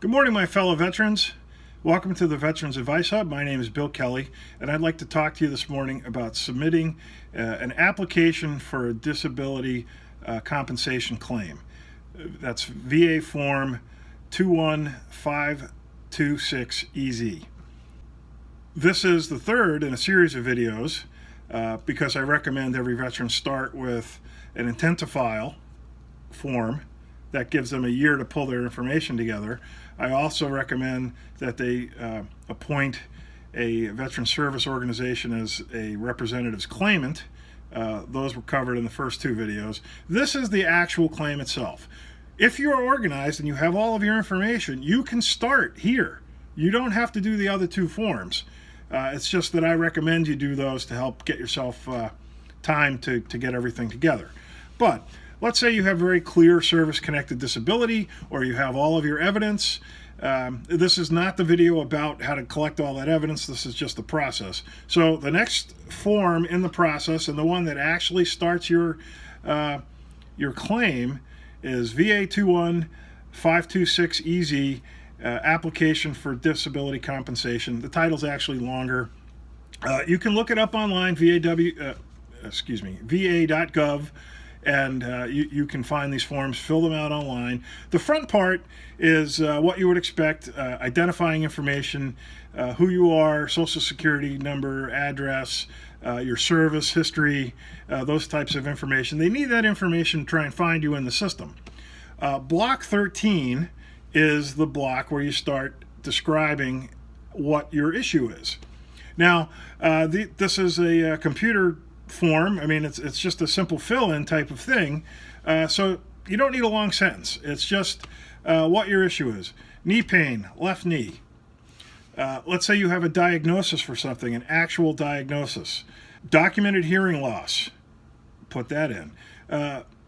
Good morning, my fellow veterans. Welcome to the Veterans Advice Hub. My name is Bill Kelly, and I'd like to talk to you this morning about submitting an application for a disability compensation claim. That's VA Form 21-526EZ. This is the third in a series of videos because I recommend every veteran start with an intent to file form that gives them a year to pull their information together. I also recommend that they appoint a veteran service organization as a representative's claimant. Those were covered in the first two videos. This is the actual claim itself. If you're organized and you have all of your information, you can start here. You don't have to do the other two forms. It's just that I recommend you do those to help get yourself time to get everything together. But let's say you have very clear service-connected disability, or you have all of your evidence. This is not the video about how to collect all that evidence. This is just the process. So the next form in the process, and the one that actually starts your claim, is VA21-526EZ Application for Disability Compensation. The title's actually longer. You can look it up online, VA.gov. And you can find these forms, fill them out online. The front part is what you would expect, identifying information, who you are, social security number, address, your service history, those types of information. They need that information to try and find you in the system. Block 13 is the block where you start describing what your issue is. Now, this is a computer form. I mean, it's just a simple fill-in type of thing, so you don't need a long sentence. It's just what your issue is. Knee pain, left knee. Let's say you have a diagnosis for something, an actual diagnosis. Documented hearing loss, put that in.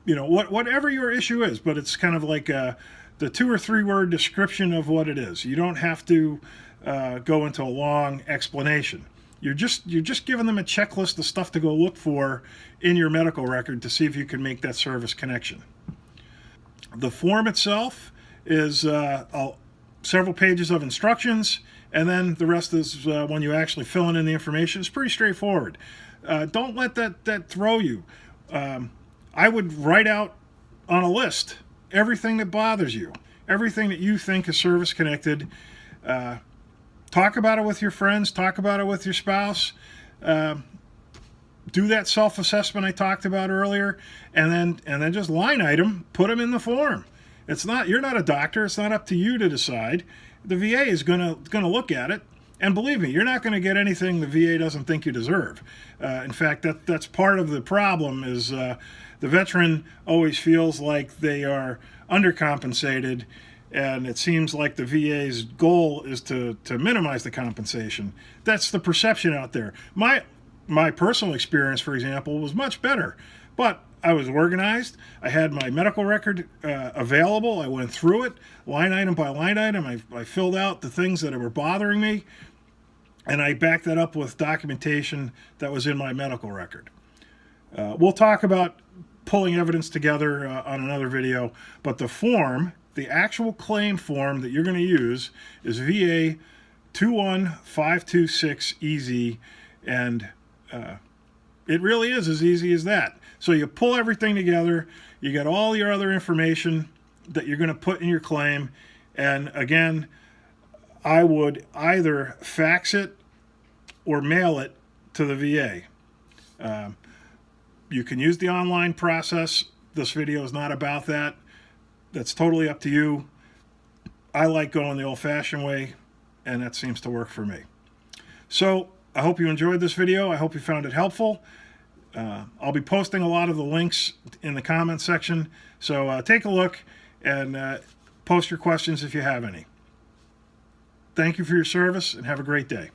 Whatever your issue is, but it's kind of like the 2 or 3 word description of what it is. You don't have to go into a long explanation. You're just giving them a checklist of stuff to go look for in your medical record to see if you can make that service connection. The form itself is several pages of instructions, and then the rest is when you actually fill in the information. It's pretty straightforward. Don't let that throw you. I would write out on a list everything that bothers you, everything that you think is service connected. Talk about it with your friends. Talk about it with your spouse. Do that self-assessment I talked about earlier, and then just line item, put them in the form. You're not a doctor. It's not up to you to decide. The VA is gonna look at it, and believe me, you're not going to get anything the VA doesn't think you deserve. In fact, that's part of the problem. Is the veteran always feels like they are undercompensated. And it seems like the VA's goal is to minimize the compensation. That's the perception out there. My personal experience, for example, was much better. But I was organized. I had my medical record available. I went through it, line item by line item. I filled out the things that were bothering me, and I backed that up with documentation that was in my medical record. We'll talk about pulling evidence together on another video, but the form, the actual claim form that you're going to use, is VA21-526EZ, and it really is as easy as that. So you pull everything together, you get all your other information that you're going to put in your claim, and again, I would either fax it or mail it to the VA. You can use the online process. This video is not about that. That's totally up to you. I like going the old-fashioned way, and that seems to work for me. So I hope you enjoyed this video. I hope you found it helpful. I'll be posting a lot of the links in the comment section, so take a look and post your questions if you have any. Thank you for your service, and have a great day.